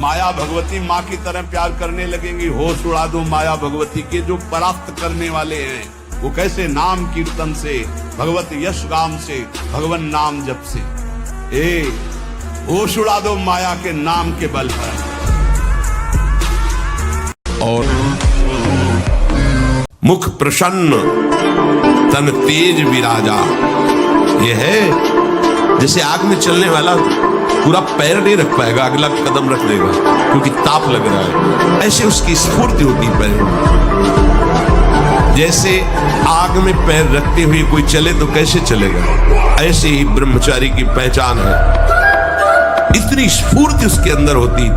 माया भगवती माँ की तरह प्यार करने लगेंगी। होश उड़ा दो माया भगवती के जो परास्त करने वाले हैं, वो कैसे नाम कीर्तन से, भगवत यश गाम से, भगवान नाम जप से। होश उड़ा दो माया के नाम के बल पर। और मुख प्रसन्न तन तेज विराजा, ये है जैसे आग में चलने वाला पूरा पैर नहीं रख पाएगा, अगला कदम रख देगा क्योंकि ताप लग रहा है। ऐसे उसकी स्फूर्ति होती पैर। जैसे आग में पैर रखते हुए कोई चले तो कैसे चलेगा, ऐसे ही ब्रह्मचारी की पहचान है। इतनी स्फूर्ति उसके अंदर होती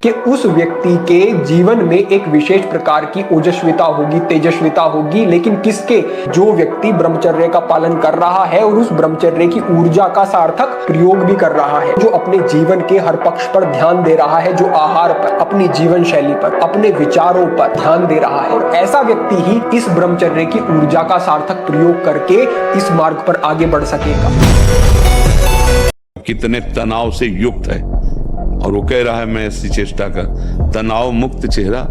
कि उस व्यक्ति के जीवन में एक विशेष प्रकार की ओजस्विता होगी, तेजस्विता होगी। लेकिन किसके? जो व्यक्ति ब्रह्मचर्य का पालन कर रहा है और उस ब्रह्मचर्य की ऊर्जा का सार्थक प्रयोग भी कर रहा है, जो अपने जीवन के हर पक्ष पर ध्यान दे रहा है, जो आहार पर, अपनी जीवन शैली पर, अपने विचारों पर ध्यान दे रहा है। और ऐसा व्यक्ति ही इस ब्रह्मचर्य की ऊर्जा का सार्थक प्रयोग करके इस मार्ग पर आगे बढ़ सकेगा। कितने तनाव से युक्त है, और वो कह रहा है मैं ऐसी चेष्टा कर। तनाव मुक्त चेहरा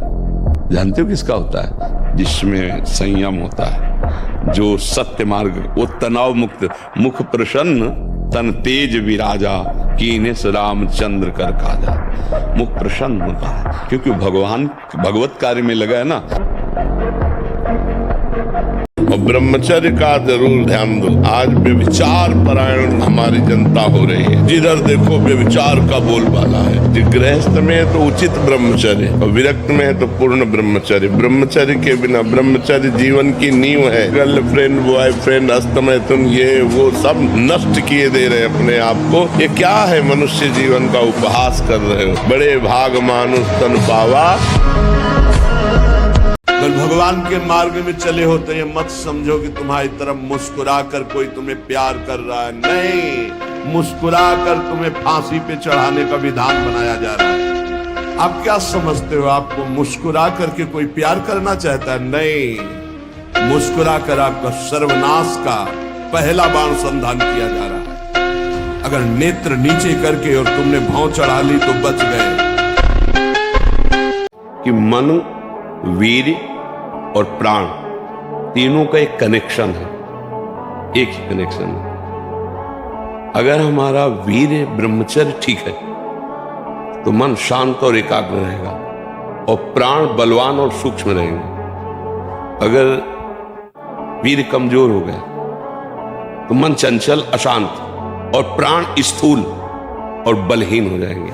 जानते हो किसका होता है? जिसमें संयम होता है, जो सत्य मार्ग, वो तनाव मुक्त। मुख प्रसन्न तन तेज विराजा, कीने से रामचंद्र कर काजा। मुख प्रसन्न होता है क्योंकि भगवान भगवत कार्य में लगा है ना। और ब्रह्मचर्य का जरूर ध्यान दो। आज व्यभिचार परायण हमारी जनता हो रही है, जिधर देखो व्यभिचार का बोलबाला है। गृहस्थ में है तो उचित ब्रह्मचर्य, और विरक्त में है तो पूर्ण ब्रह्मचर्य। ब्रह्मचर्य के बिना, ब्रह्मचर्य जीवन की नींव है। गर्लफ्रेंड, बॉयफ्रेंड, अस्तमैथुन, ये वो सब नष्ट किए दे रहे अपने आप को। ये क्या है? मनुष्य जीवन का उपहास कर रहे हो। बड़े भाग मानुष तन पावा। अगर भगवान के मार्ग में चले हो तो ये मत समझो कि तुम्हारी तरफ मुस्कुरा कर कोई तुम्हें प्यार कर रहा है। नहीं, मुस्कुरा कर तुम्हें फांसी पे चढ़ाने का विधान बनाया जा रहा है। आप क्या समझते हो आपको मुस्कुरा करके कोई प्यार करना चाहता है? नहीं, मुस्कुरा कर आपका सर्वनाश का पहला बाण संधान किया जा रहा है। अगर नेत्र नीचे करके और तुमने भौं चढ़ा ली तो बच गए। कि मन, वीर और प्राण तीनों का एक कनेक्शन है, एक ही कनेक्शन है। अगर हमारा वीर ब्रह्मचर्य ठीक है तो मन शांत और एकाग्र रहेगा, और प्राण बलवान और सूक्ष्म रहेंगे। अगर वीर कमजोर हो गया तो मन चंचल, अशांत, और प्राण स्थूल और बलहीन हो जाएंगे।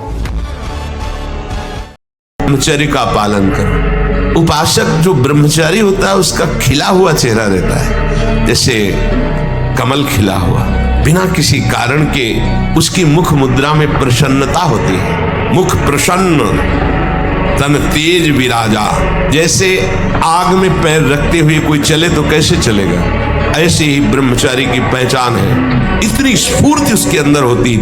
ब्रह्मचर्य का पालन करो। उपासक जो ब्रह्मचारी होता है उसका खिला हुआ चेहरा रहता है, जैसे कमल खिला हुआ, बिना किसी कारण के उसकी मुख मुद्रा में प्रसन्नता होती है। मुख प्रसन्न तन तेज विराजा, जैसे आग में पैर रखते हुए कोई चले तो कैसे चलेगा, ऐसे ही ब्रह्मचारी की पहचान है। इतनी स्फूर्ति उसके अंदर होती।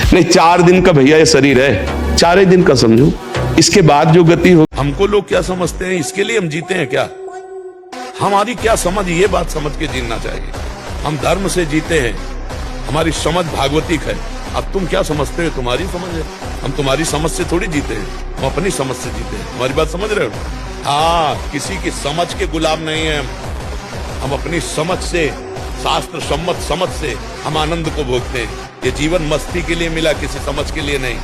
नहीं, 4 दिन का भैया ये शरीर है, 4 दिन का समझो, इसके बाद जो गति हो। हमको लोग क्या समझते हैं, इसके लिए हम जीते हैं क्या? हमारी क्या समझ, ये बात समझ के जीना चाहिए। हम धर्म से जीते हैं, हमारी समझ भागवतिक है। अब तुम क्या समझते हो? तुम्हारी समझ है। हम तुम्हारी समझ से थोड़ी जीते हैं, हम अपनी समझ से जीते हैं। हमारी बात समझ रहे हो? हाँ, किसी की समझ के गुलाम नहीं है हम अपनी समझ से, शास्त्र सम्मत समझ से हम आनंद को भोगते हैं। ये जीवन मस्ती के लिए मिला, किसी समझ के लिए नहीं।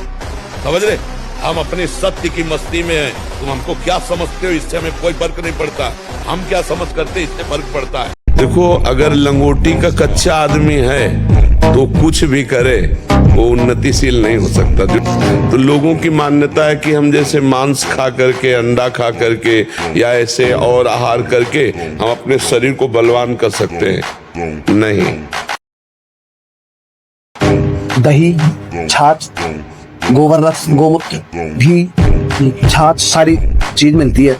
समझ रहे? हम अपने सत्य की मस्ती में हैं। तुम हमको क्या समझते हो, इससे हमें कोई फर्क नहीं पड़ता। हम क्या समझ करते, इससे फर्क पड़ता है। देखो, अगर लंगोटी का कच्चा आदमी है तो कुछ भी करे वो उन्नतिशील नहीं हो सकता। तो लोगों की मान्यता है कि हम जैसे मांस खा करके, अंडा खा करके, या ऐसे और आहार करके हम अपने शरीर को बलवान कर सकते हैं। नहीं, दही, छाछ, गोबर, गोमूत्र, घी, छाछ, सारी चीज मिलती है।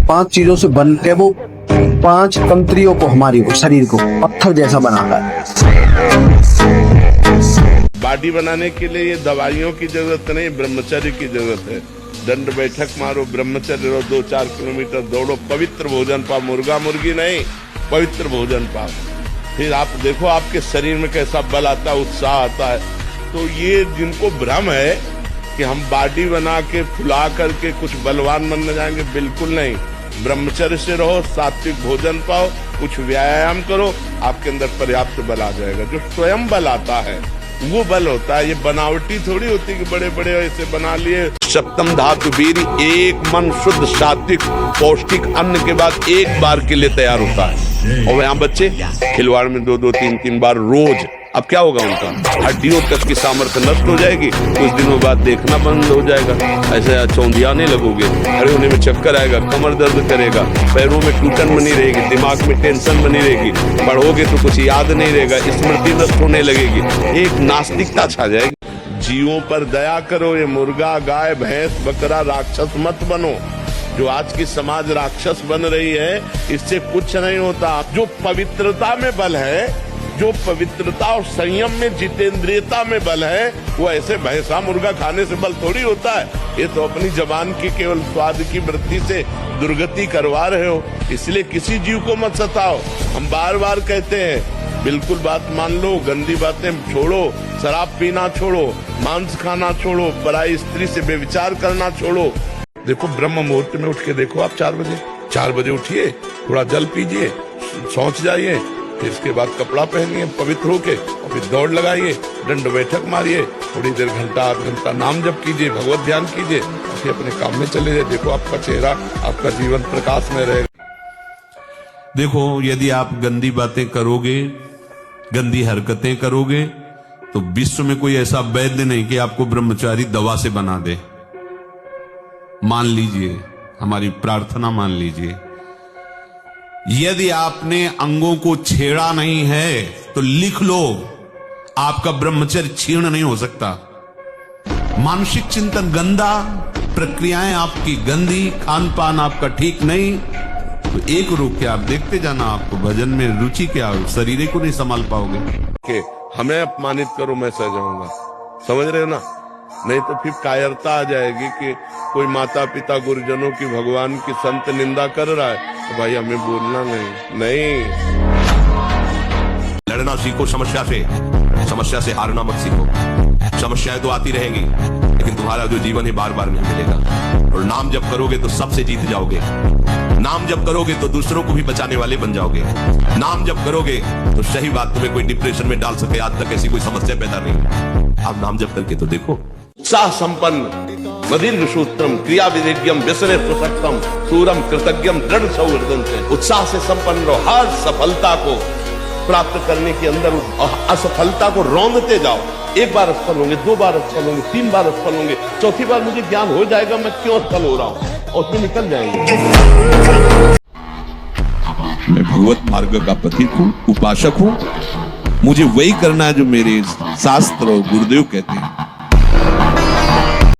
5 चीजों से बन के वो 5 तंत्रियों को, हमारी को, शरीर को पत्थर जैसा बनाता है। बॉडी बनाने के लिए ये दवाइयों की जरूरत नहीं, ब्रह्मचर्य की जरूरत है। दंड बैठक मारो, ब्रह्मचर्य रहो, 2-4 किलोमीटर दौड़ो, पवित्र भोजन पाओ। मुर्गा मुर्गी नहीं, पवित्र भोजन पाओ। फिर आप देखो आपके शरीर में कैसा बल आता है, उत्साह आता है। तो ये जिनको भ्रम है कि हम बॉडी बना के फुला करके कुछ बलवान बनने जाएंगे, बिल्कुल नहीं। ब्रह्मचर्य से रहो, सात्विक भोजन पाओ, कुछ व्यायाम करो, आपके अंदर पर्याप्त बल आ जाएगा। जो स्वयं बल आता है वो बल होता है, ये बनावटी थोड़ी होती कि बड़े बड़े ऐसे बना लिए। सप्तम धातु वीर एक मन शुद्ध सात्विक पौष्टिक अन्न के बाद एक बार के लिए तैयार होता है। और यहाँ बच्चे खिलवाड़ में 2-2 3-3 बार रोज, अब क्या होगा उनका हड्डियों तक की सामर्थ्य नष्ट हो जाएगी। कुछ दिनों बाद देखना बंद हो जाएगा, ऐसे चौंधियाने लगोगे, खड़े होने में चक्कर आएगा, कमर दर्द करेगा, पैरों में टूटन बनी रहेगी, दिमाग में टेंशन बनी रहेगी, पढ़ोगे तो कुछ याद नहीं रहेगा, स्मृति नष्ट होने लगेगी, एक नास्तिकता छा जाएगी। जीवों पर दया करो, ये मुर्गा गाय भैंस बकरा राक्षस मत बनो। जो आज की समाज राक्षस बन रही है, इससे कुछ नहीं होता। जो पवित्रता में बल है, जो पवित्रता और संयम में जितेंद्रियता में बल है, वो ऐसे भैंसा मुर्गा खाने से बल थोड़ी होता है। ये तो अपनी जबान की केवल स्वाद की वृत्ति से दुर्गति करवा रहे हो। इसलिए किसी जीव को मत सताओ। हम बार बार कहते हैं, बिल्कुल बात मान लो, गंदी बातें छोड़ो, शराब पीना छोड़ो, मांस खाना छोड़ो, पराई स्त्री से बेविचार करना छोड़ो। देखो ब्रह्म मुहूर्त में उठ के देखो आप 4 बजे उठिए, थोड़ा जल पीजिए, शौच जाइए, फिर इसके बाद कपड़ा पहनिए पवित्र होके, और फिर दौड़ लगाइए, दंड बैठक मारिए, थोड़ी देर घंटा आध घंटा नाम जप कीजिए, भगवत ध्यान कीजिए, फिर अपने काम में चले जाइए। देखो आपका चेहरा, आपका जीवन प्रकाश में रहेगा। देखो यदि आप गंदी बातें करोगे, गंदी हरकतें करोगे, तो विश्व में कोई ऐसा वैद्य नहीं कि आपको ब्रह्मचारी दवा से बना दे। मान लीजिए, हमारी प्रार्थना मान लीजिए, यदि आपने अंगों को छेड़ा नहीं है तो लिख लो, आपका ब्रह्मचर्य क्षीण नहीं हो सकता। मानसिक चिंतन गंदा, प्रक्रियाएं आपकी गंदी, खान पान आपका ठीक नहीं, तो एक रोक के आप देखते जाना, आपको भजन में रुचि क्या हो, शरीर को नहीं संभाल पाओगे। कि हमें अपमानित करो मैं सह जाऊंगा, समझ रहे हो ना? नहीं तो फिर कायरता आ जाएगी कि कोई माता पिता गुरुजनों की, भगवान की, संत निंदा कर रहा है, तो भाई हमें बोलना नहीं। लड़ना सीखो समस्या से हारना मत सीखो। समस्याएं तो आती रहेंगी, लेकिन तुम्हारा जो जीवन है बार बार नहीं मिलेगा। और नाम जप करोगे तो सबसे जीत जाओगे। नाम जप करोगे तो दूसरों को भी बचाने वाले बन जाओगे। नाम जप करोगे तो सही बात, तुम्हें कोई डिप्रेशन में डाल सके, आज तक ऐसी कोई समस्या पैदा नहीं। आप नाम जप करके तो देखो। उत्साह संपन्न मदीर्घ सूत्रम क्रिया विधिज्ञम व्यसने सुसक्तम सूरम कृतज्ञम दृढ़ सौहृदं से। उत्साह से संपन्न रहो, हर सफलता को प्राप्त करने के अंदर असफलता को रौंदते जाओ। एक बार असफल होंगे, 2 बार असफल होंगे, 3 बार असफल होंगे, चौथी बार मुझे ज्ञान हो जाएगा मैं क्यों असफल हो रहा हूं, और उसमें निकल जाएंगे। मैं भगवत मार्ग का पथिक हूं, उपासक हूं, मुझे वही करना है जो मेरे शास्त्र और गुरुदेव कहते हैं।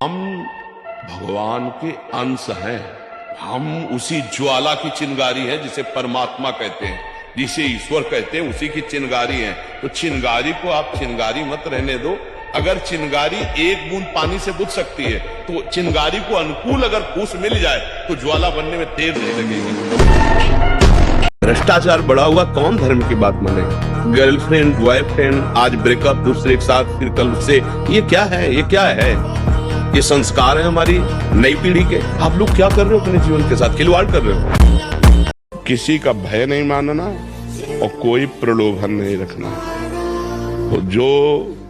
हम भगवान के अंश हैं, हम उसी ज्वाला की चिंगारी है जिसे परमात्मा कहते हैं, जिसे ईश्वर कहते हैं, उसी की चिंगारी है। तो चिंगारी को आप चिंगारी मत रहने दो। अगर चिंगारी एक बूंद पानी से बुझ सकती है, तो चिंगारी को अनुकूल अगर फूस मिल जाए तो ज्वाला बनने में देर नहीं लगेगी। भ्रष्टाचार बढ़ा हुआ, कौन धर्म की बात मानेगा? गर्लफ्रेंड बॉयफ्रेंड, आज ब्रेकअप, दूसरे के साथ, फिर कल से, ये क्या है? ये क्या है? ये संस्कार है हमारी नई पीढ़ी के। आप लोग क्या कर रहे हो? अपने जीवन के साथ खिलवाड़ कर रहे हो। किसी का भय नहीं मानना और कोई प्रलोभन नहीं रखना। तो जो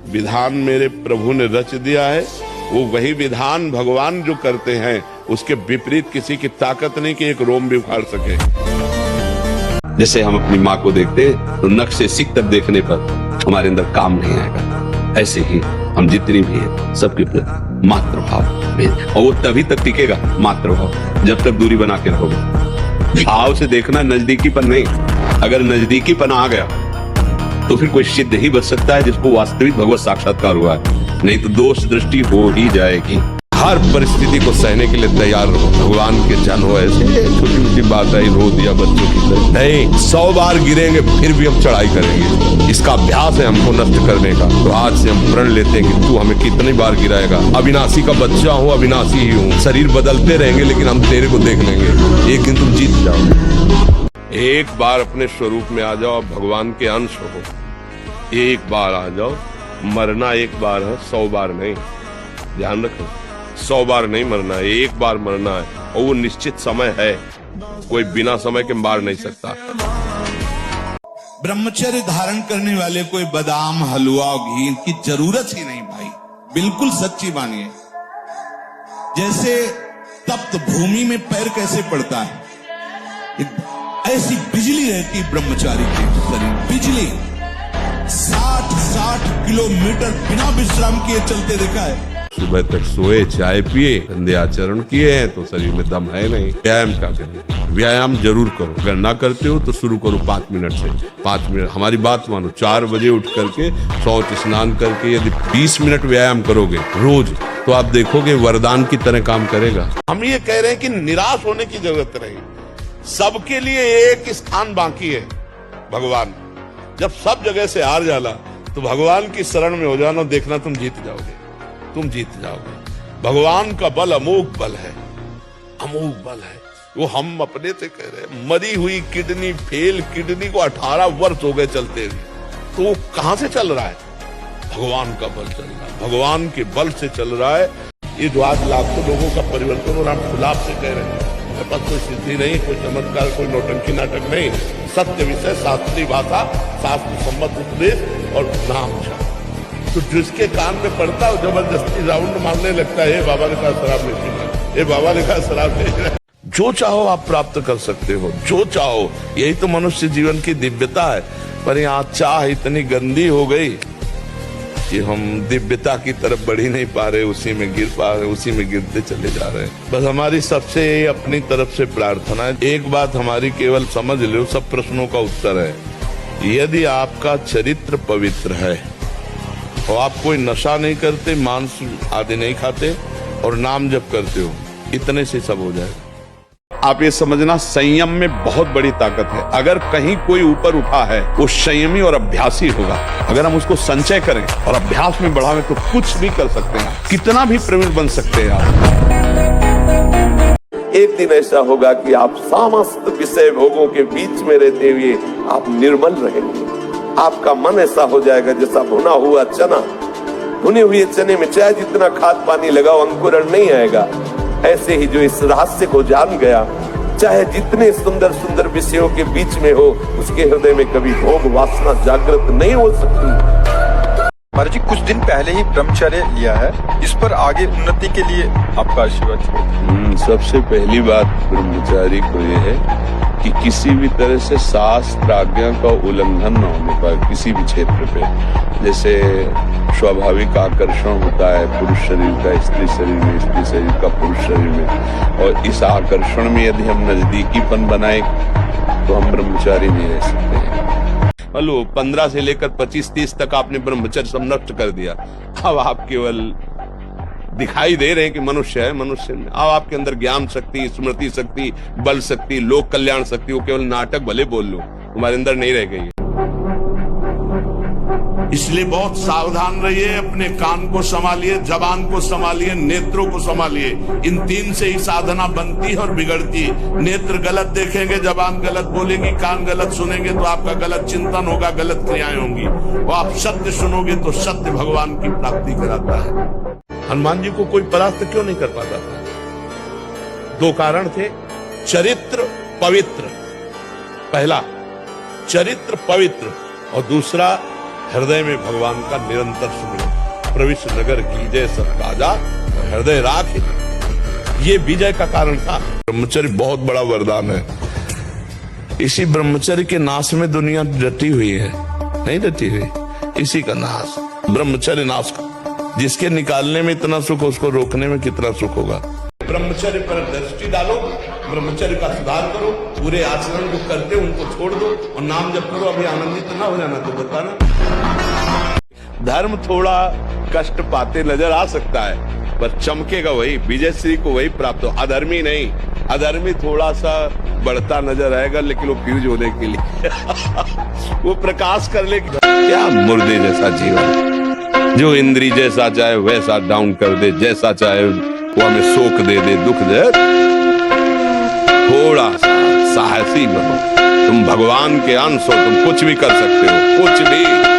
विधान मेरे प्रभु ने रच दिया है, वो वही विधान भगवान जो करते हैं, उसके विपरीत किसी की ताकत नहीं कि एक रोम भी उखाड़ सके। जैसे हम अपनी माँ को देखते हैं तो नख से सिक तक देखने पर हमारे अंदर काम नहीं आएगा, ऐसे ही हम जितनी भी हैं सबके प्रति मातृभाव में, और वो तभी तक टिकेगा मातृभाव जब तक दूरी बना के रहोगे। भाव से देखना, नजदीकी पर नहीं। अगर नजदीकी पन आ गया तो फिर कोई सिद्ध ही बच सकता है जिसको वास्तविक भगवत साक्षात्कार हुआ है, नहीं तो दोष दृष्टि हो ही जाएगी। हर परिस्थिति को सहने के लिए तैयार रहो। भगवान के जन हो, ऐसे छोटी छोटी बात है, रो दिया बच्चों की तरह नहीं, 100 बार गिरेंगे फिर भी हम चढ़ाई करेंगे। इसका अभ्यास है हमको नष्ट करने का। तो आज से हम प्रण लेते हैं कि तू हमें कितनी बार गिराएगा। अविनाशी का बच्चा हूँ, अविनाशी ही हूँ, शरीर बदलते रहेंगे लेकिन हम तेरे को देख लेंगे, एक दिन तुम जीत जाओगे। एक बार अपने स्वरूप में आ जाओ, भगवान के अंश हो। एक बार आ जाओ, मरना एक बार है, 100 बार नहीं। ध्यान रखो, 100 बार नहीं मरना है, एक बार मरना है, और वो निश्चित समय है, कोई बिना समय के मार नहीं सकता। ब्रह्मचर्य धारण करने वाले कोई बादाम, हलवा और घी की जरूरत ही नहीं भाई, बिल्कुल सच्ची मानिए। जैसे तप्त भूमि में पैर कैसे पड़ता है, ऐसी बिजली रहती ब्रह्मचारी के शरीर, बिजली 60 किलोमीटर बिना विश्राम किए चलते देखा है। सुबह तक सोए, चाय पिए, संध्या आचरण किए हैं तो शरीर में दम है नहीं। व्यायाम क्या करें? व्यायाम जरूर करो, अगर ना करते हो तो शुरू करो 5 मिनट से। 5 मिनट, हमारी बात मानो, 4 बजे उठ करके शौच स्नान करके यदि 20 मिनट व्यायाम करोगे रोज, तो आप देखोगे वरदान की तरह काम करेगा। हम ये कह रहे हैं कि निराश होने की जरूरत नहीं, सबके लिए एक स्थान बाकी है, भगवान। जब सब जगह से हार जाला तो भगवान की शरण में हो जाना, देखना तुम जीत जाओगे, तुम जीत जाओगे। भगवान का बल अमोघ बल है, अमोघ बल है। वो हम अपने से कह रहे हैं, मरी हुई किडनी, फेल किडनी को 18 वर्ष हो गए चलते हुए, तो वो कहां से चल रहा है? भगवान का बल चल रहा है, भगवान के बल से चल रहा है। ये जो आज लाखों लोगों का परिवर्तन हो रहा है, हम खुलाब से कह रहे हैं, मेरे पास कोई सिद्धि नहीं, कोई चमत्कार, कोई नौटंकी नाटक नहीं, सत्य विषय, शास्त्रीय भाषा, शास्त्र सम्मत उपदेश और नाम जप। तो जिसके कान में पड़ता है जबरदस्ती राउंड मारने लगता है, बाबा ने कहा शराब नहीं पीना, ये बाबा ने कहा शराब नहीं पीना। जो चाहो आप प्राप्त कर सकते हो, जो चाहो, यही तो मनुष्य जीवन की दिव्यता है। पर यहाँ चाह इतनी गंदी हो गई कि हम दिव्यता की तरफ बढ़ ही नहीं पा रहे, उसी में गिर पा रहे, उसी में गिरते चले जा रहे हैं। बस हमारी सबसे अपनी तरफ से प्रार्थना है, एक बात हमारी केवल समझ लो, सब प्रश्नों का उत्तर है। यदि आपका चरित्र पवित्र है और आप कोई नशा नहीं करते, मांस आदि नहीं खाते और नाम जप करते हो, इतने से सब हो जाए। आप ये समझना, संयम में बहुत बड़ी ताकत है। अगर कहीं कोई ऊपर उठा है, वो संयमी और अभ्यासी होगा। अगर हम उसको संचय करें और अभ्यास में बढ़ावें तो कुछ भी कर सकते हैं, कितना भी प्रवीण बन सकते हैं आप। एक दिन ऐसा होगा कि आप समस्त विषय भोगों के बीच में रहते हुए आप निर्मल रहेंगे। आपका मन ऐसा हो जाएगा जैसा भुना हुआ चना, भुने हुए चने में चाहे जितना खाद पानी लगाओ अंकुरण नहीं आएगा। ऐसे ही जो इस रहस्य को जान गया, चाहे जितने सुंदर सुंदर विषयों के बीच में हो, उसके हृदय में कभी भोग वासना जागृत नहीं हो सकती। महाराज जी, कुछ दिन पहले ही ब्रह्मचर्य लिया है, इस पर आगे उन्नति के लिए आपका आशीर्वाद। सबसे पहली बात ब्रह्मचारी को यह है कि किसी भी तरह से शास्त्र आज्ञा का उल्लंघन न होने पाए किसी भी क्षेत्र पे। जैसे स्वाभाविक आकर्षण होता है पुरुष शरीर का स्त्री शरीर में, स्त्री शरीर का पुरुष शरीर में, और इस आकर्षण में यदि हम नजदीकीपन बनाए तो हम ब्रह्मचारी नहीं रह सकते हैं। हेलो, 15 से लेकर 25-30 तक आपने ब्रह्मचर्य सब नष्ट कर दिया। अब आप केवल दिखाई दे रहे हैं कि मनुष्य है, मनुष्य में अब आपके अंदर ज्ञान शक्ति, स्मृति शक्ति, बल शक्ति, लोक कल्याण शक्ति, वो केवल नाटक भले बोल लो, तुम्हारे अंदर नहीं रह गई। इसलिए बहुत सावधान रहिए, अपने कान को संभालिए, जबान को संभालिए, नेत्रों को संभालिए। इन 3 से ही साधना बनती है और बिगड़ती है। नेत्र गलत देखेंगे, जबान गलत बोलेगी, कान गलत सुनेंगे तो आपका गलत चिंतन होगा, गलत क्रियाएं होंगी। और आप सत्य सुनोगे तो सत्य भगवान की प्राप्ति कराता है। हनुमान जी को कोई परास्त क्यों नहीं कर पाता था? 2 कारण थे, चरित्र पवित्र। पहला, चरित्र पवित्र, और दूसरा, हृदय में भगवान का निरंतर सुमिरन। प्रविष्ट नगर की जय सब राजा हृदय राख, ये विजय का कारण था। ब्रह्मचर्य बहुत बड़ा वरदान है। इसी ब्रह्मचर्य के नाश में दुनिया डटी हुई है, नहीं डटी हुई, इसी का नाश, ब्रह्मचर्य नाश का। जिसके निकालने में इतना सुख, उसको रोकने में कितना सुख होगा। ब्रह्मचर्य पर दृष्टि डालो, ब्रह्मचर्य का सुधार करो, पूरे आचरण जो करते उनको छोड़ दो और नाम जप करो। अभी आनंदित ना हो जाना तो बताना। धर्म थोड़ा कष्ट पाते नजर आ सकता है, पर चमकेगा वही, विजय श्री को वही प्राप्त हो, अधर्मी नहीं। अधर्मी थोड़ा सा बढ़ता नजर आएगा, लेकिन वो फ्यूज होने के लिए वो प्रकाश कर ले। क्या मुर्दे जैसा जीवन, जो इंद्री जैसा चाहे वैसा डाउन कर दे, जैसा चाहे वो हमें शोक दे दे, दुख दे। थोड़ा सा साहसी बनो, तुम भगवान के अंश हो, तुम कुछ भी कर सकते हो, कुछ भी।